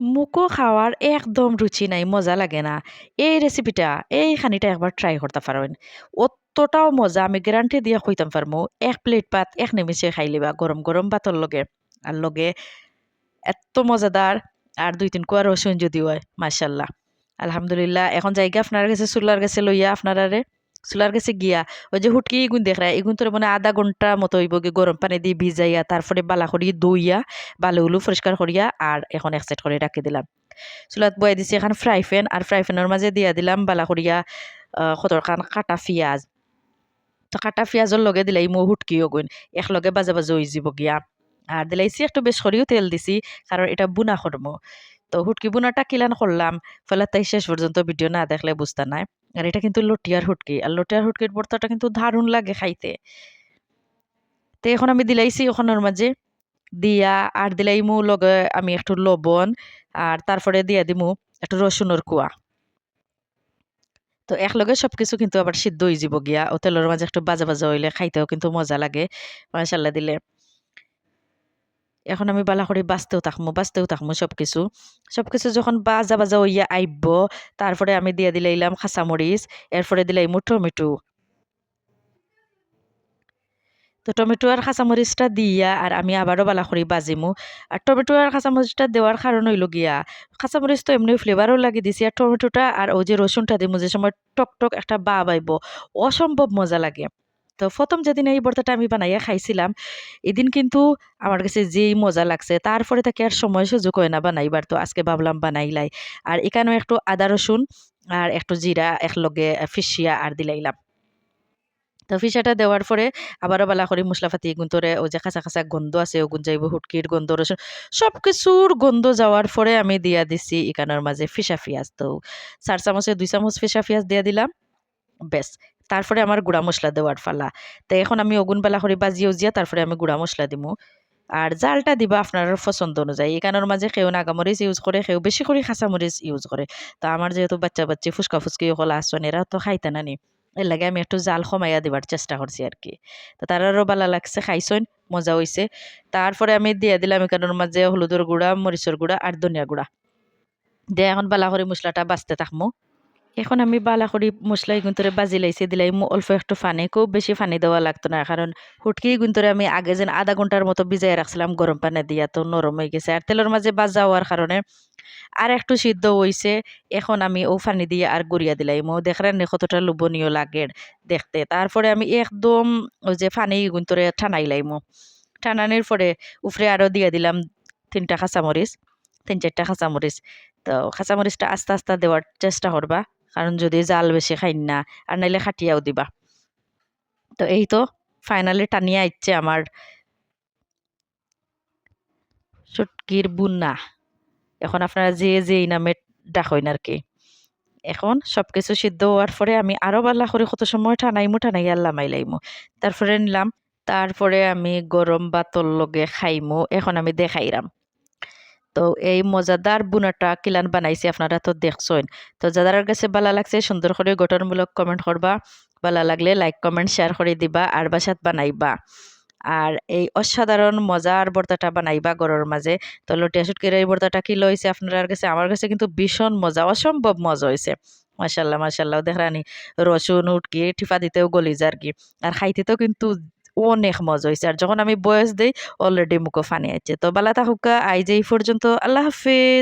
মুকো খাওয়ার একদম রুচি নাই, মজা লাগে না। এই রেসিপিটা, এই খানিটা একবার ট্রাই করতে পারবেন। অতটাও মজা আমি গ্যারান্টি দিয়ে কইতাম পারমু। ১ প্লেট ভাত এক নিমিষে খাই লিবা গরম, গরম ভাতর লগে। আর লগে এত্ত মজাদার আর ২-৩ কোয়া রসুন যদি হয়, মাশাআল্লাহ। আলহামদুলিল্লাহ এখন যাইগা আপনার কাছে চুলার কাছে লইয়া আপনারারে চুলার কাছে গিয়া ওই যে হুটকি ইগুন দেখরা এগুন তোর মানে ০.৫ ঘন্টা মতো হইব গিয়ে গরম পানি দিয়ে ভিজাইয়া তারপরে বালা করি ধুইয়া বালুগুলো পরিষ্কার করিয়া আর এখন এক সাইড করে রাখি দিলাম। চুলাত বয়াই দিছি এখন ফ্রাই প্যান আর ফ্রাই প্যানের মাঝে দিয়া দিলাম বালা করিয়া কতখান কাটা পিঁয়াজ। তো কাটা পিঁয়াজের লগে দিলাই মো হুটকিও গুণ একলগে বাজা বাজা হয়ে যাব গিয়া। আর দিলাইছি একটু বেশ করেও তেল দিছি কারণ এটা বুনা করবো। তো হুটকি বুনাটা কিলান করলাম ফলে তাই শেষ পর্যন্ত ভিডিও না দেখলে বুঝতে নাই। আর এটা কিন্তু লটিয়ার হুটকি আর লটিয়ার হুটকির ভর্তাটা কিন্তু দারুণ লাগে খাইতে। তো এখন আমি দিলাইছি ওখানের মাঝে দিয়া আর দিলাইমু লগে আমি একটু লবণ আর তারপরে দিয়া দিমু একটু রসুনের কুয়া। তো একলগে সবকিছু কিন্তু আবার সিদ্ধ হয়ে যাব গিয়া ও তেলের মাঝে একটু বাজা বাজা হইলে খাইতেও কিন্তু মজা লাগে মাশাআল্লাহ দিলে। এখন আমি বালা করে বাঁচতেও থাকমু সবকিছু। সবকিছু যখন বাজা বাজা হইয়া আইব তারপরে আমি দিয়া দিলাইলাম কাঁচামরিচ, এরপরে দিলাইমু টমেটো। তো টমেটো আর কাঁচামরিচটা দিয়া আর আমি আবারও বালা করে বাজিমু। আর টমেটো আর কাঁচামরিচটা দেওয়ার কারণ হইল গিয়া কাঁচামরিচ তো এমনি ফ্লেভারও লাগে দিছি আর টমেটোটা আর ওই যে রসুনটা দিমু যে সময় টক টক একটা ভাব আইব অসম্ভব মজা লাগে। তো ১ম যেদিন এই ভর্তাটা আমি বানাইয়া খাইছিলাম, এদিন কিন্তু আমার কাছে যেই মজা লাগছে তারপরে তাকে আর সময় সুযোগ হয় না বানাইবার। তো আজকে ভাবলাম বানাইলাই। আর এখানেও একটু আদা রসুন আর একটু জিরা একলগে ফিসিয়া আর দিলাইলাম। তো ফিসাটা দেওয়ার পরে আবারও বালা করি মশলাপাতি গুন্তরে ওই যে কাঁচা কাঁচা গন্ধ আছে ওগুন যাইব হুটকির গন্ধ রসুন সবকিছুর গন্ধ যাওয়ার পরে আমি দিয়া দিছি এখানের মাঝে ফিসা পিঁয়াজ। তো ৪ চামচে ২ চামচ ফিসা পিঁয়াজ দিয়া দিলাম। ব্যাস। তারপরে আমার গুঁড়া মসলা দেওয়ার ফালা। তো এখন আমি ওগুন বালা করে বাজিয়ে উজিয়া তারপরে আমি গুঁড়া মসলা দিমু। আর জালটা দিবা আপনার পছন্দ অনুযায়ী। এখানের মাঝে কেউ নাগামরিচ ইউজ করে, কেউ বেশি করে কাঁচামরিচ ইউজ করে। তো আমার যেহেতু বাচ্চা-বাচ্চি ফুসকা-ফুসকি সকল আছেন এরা তো খাইতে নানি। এর লাগে আমি একটু জাল কমাইয়া দিবার চেষ্টা করছি আরকি। তো তারারও ভালো লাগছে, খাইছইন, মজা হইছে। তারপরে আমি দিয়া দিলাম এখানের মাঝে হলুদের গুঁড়া, মরিচের গুঁড়া আর ধনিয়ার গুঁড়া। দিয়ে এখন বালা করে মসলাটা বাছতে থাকমু। এখন আমি বালা করি মসলা এগুন্তরে বাজি লাইছি দিলাই অল্প একটু ফানি খুব বেশি ফানি দেওয়া লাগতো না কারণ হুটকি এগুন্তরে আমি আগে যেন ০.৫ ঘন্টার মতো ভিজাই রাখছিলাম গরম পানি দিয়া তো নরম হয়ে গেছে আর তেলের মাঝে বাজা হওয়ার কারণে আর একটু সিদ্ধ হইছে। এখন আমি ও ফানি দিয়ে আর গড়িয়া দিলাইম দেখলেন নি কতটা লোভনীয় লাগে দেখতে। তারপরে আমি একদম ওই যে ফানি এগুন্তরে ঠানাইলাইমু। ঠানানির পরে উফরে আরো দিয়া দিলাম ৩ টা কাঁচামরিচ, ৩-৪ টা কাঁচামরিচ। তো কাঁচামরিচটা আস্তে, আস্তে দেওয়ার চেষ্টা করবা। কারণ যদি জাল বেশি খাইন না আর নাইলে খাটিয়াও দিবা। তো এই তো ফাইনালি টানিয়া আইচ্ছে আমার শুটকির বুনা। এখন আপনারা যে যেই নামে ডাকইন আরকি। এখন সবকিছু সিদ্ধ হওয়ার পরে আমি আরো বালা করে কত সময় ঠানাইয়া লামাই লাইমু। তারপরে নিলাম। তারপরে আমি গরম ভাতর লগে খাইমু। এখন আমি দেখাইরাম। তো এই মজাদার বুনাটা কিলান বানাইছি আপনারা তো দেখছইন। তো যাদের কাছে ভালো লাগছে সুন্দর করে গঠনমূলক কমেন্ট করবা। ভালো লাগলে লাইক কমেন্ট শেয়ার করে দিবা আর বাসাত বানাইবা। আর এই অসাধারণ মজার ভর্তাটা বানাইবা ঘরের মাঝে। তো লটিয়া শুটকির এই ভর্তাটা কি লইছে আপনার কাছে? আমার কাছে কিন্তু ভীষণ মজা, অসম্ভব মজা হইছে। মাশাআল্লাহ, মাশাআল্লাহ দেখরানি রসুন, উটকি টিপা দিতেও গলি যায় আরকি। আর খাইতেতেও কিন্তু অনেক মজা হইছে। আর যখন আমি বয়েস দেই অলরেডি মুখে ফানি আইছে। তো বালা থাকুকা আইজ এই পর্যন্ত। আল্লাহ হাফেজ।